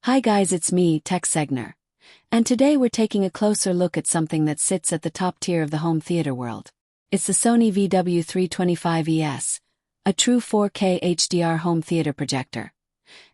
Hi guys, it's me, TechSegner. And today we're taking a closer look at something that sits at the top tier of the home theater world. It's the Sony VW325ES, a true 4K HDR home theater projector.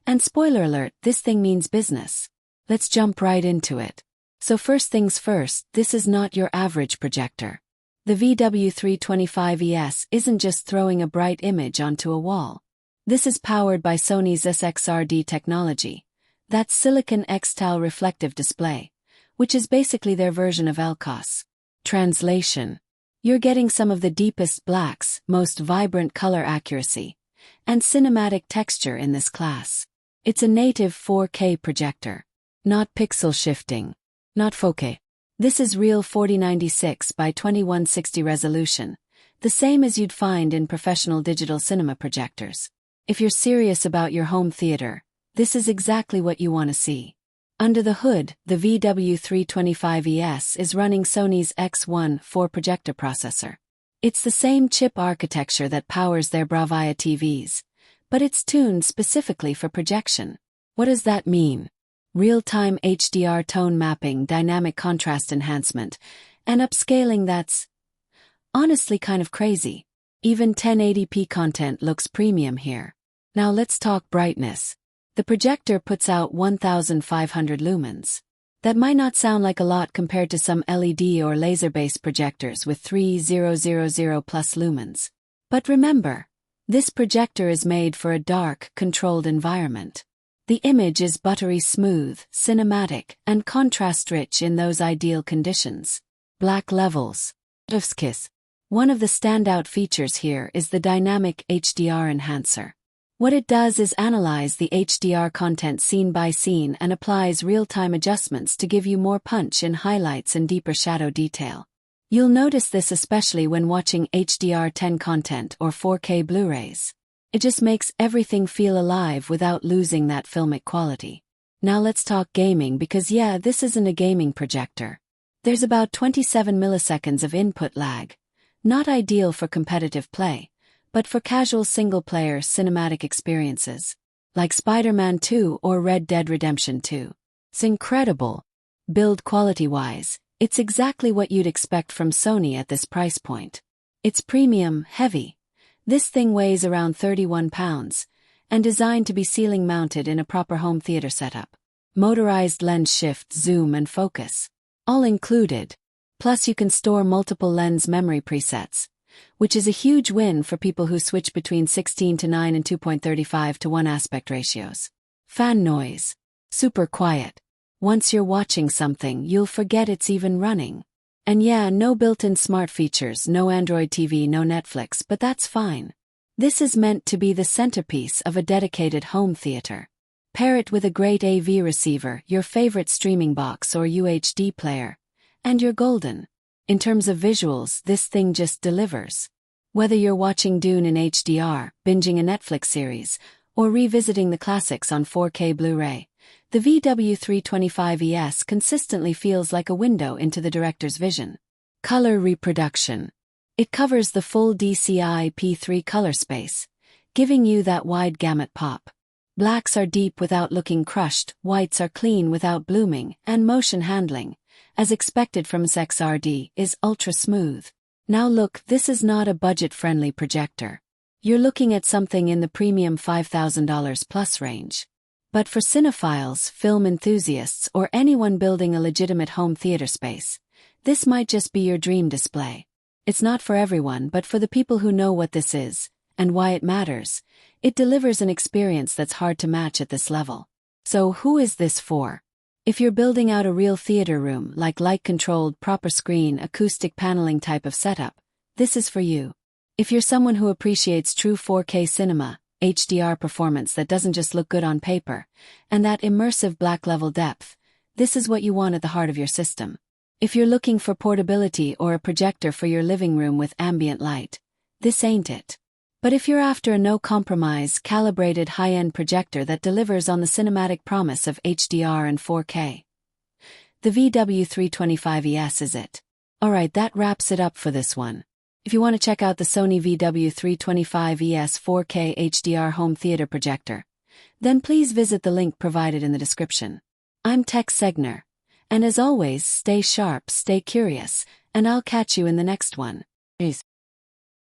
And spoiler alert, this thing means business. Let's jump right into it. So first things first, this is not your average projector. The VW325ES isn't just throwing a bright image onto a wall. This is powered by Sony's SXRD technology. That's silicon X-Tal reflective display, which is basically their version of LCOS. Translation: you're getting some of the deepest blacks, most vibrant color accuracy, and cinematic texture in this class. It's a native 4K projector. Not pixel shifting. Not 4K. This is real 4096 by 2160 resolution, the same as you'd find in professional digital cinema projectors. If you're serious about your home theater, this is exactly what you want to see. Under the hood, the VW325ES is running Sony's X1-4 projector processor. It's the same chip architecture that powers their Bravia TVs, but it's tuned specifically for projection. What does that mean? Real-time HDR tone mapping, dynamic contrast enhancement, and upscaling that's honestly kind of crazy. Even 1080p content looks premium here. Now let's talk brightness. The projector puts out 1,500 lumens. That might not sound like a lot compared to some LED or laser-based projectors with 3,000 plus lumens. But remember, this projector is made for a dark, controlled environment. The image is buttery smooth, cinematic, and contrast-rich in those ideal conditions. Black levels. Kiss. One of the standout features here is the dynamic HDR enhancer. What it does is analyze the HDR content scene by scene and applies real-time adjustments to give you more punch in highlights and deeper shadow detail. You'll notice this especially when watching HDR10 content or 4K Blu-rays. It just makes everything feel alive without losing that filmic quality. Now let's talk gaming because this isn't a gaming projector. There's about 27 milliseconds of input lag. Not ideal for competitive play, but for casual single-player cinematic experiences, like Spider-Man 2 or Red Dead Redemption 2. It's incredible. Build quality-wise, it's exactly what you'd expect from Sony at this price point. It's premium, heavy. This thing weighs around 31 pounds, and designed to be ceiling-mounted in a proper home theater setup. Motorized lens shift, zoom and focus. All included. Plus you can store multiple lens memory presets, which is a huge win for people who switch between 16:9 and 2.35:1 aspect ratios. Fan noise. Super quiet. Once you're watching something, you'll forget it's even running. And no built-in smart features, no Android TV, no Netflix, but that's fine. This is meant to be the centerpiece of a dedicated home theater. Pair it with a great AV receiver, your favorite streaming box or UHD player, and you're golden. In terms of visuals, this thing just delivers. Whether you're watching Dune in HDR, binging a Netflix series, or revisiting the classics on 4K Blu-ray, the VW325ES consistently feels like a window into the director's vision. Color reproduction. It covers the full DCI P3 color space, giving you that wide gamut pop. Blacks are deep without looking crushed, whites are clean without blooming, and motion handling, as expected from SXRD, is ultra-smooth. Now look, this is not a budget-friendly projector. You're looking at something in the premium $5,000 plus range. But for cinephiles, film enthusiasts, or anyone building a legitimate home theater space, this might just be your dream display. It's not for everyone, but for the people who know what this is, and why it matters, it delivers an experience that's hard to match at this level. So who is this for? If you're building out a real theater room, like light-controlled, proper screen, acoustic paneling type of setup, this is for you. If you're someone who appreciates true 4K cinema, HDR performance that doesn't just look good on paper, and that immersive black level depth, this is what you want at the heart of your system. If you're looking for portability or a projector for your living room with ambient light, this ain't it. But if you're after a no-compromise, calibrated high-end projector that delivers on the cinematic promise of HDR and 4K, the VW325ES is it. Alright, that wraps it up for this one. If you want to check out the Sony VW325ES 4K HDR home theater projector, then please visit the link provided in the description. I'm Tech Segner, and as always, stay sharp, stay curious, and I'll catch you in the next one. Peace.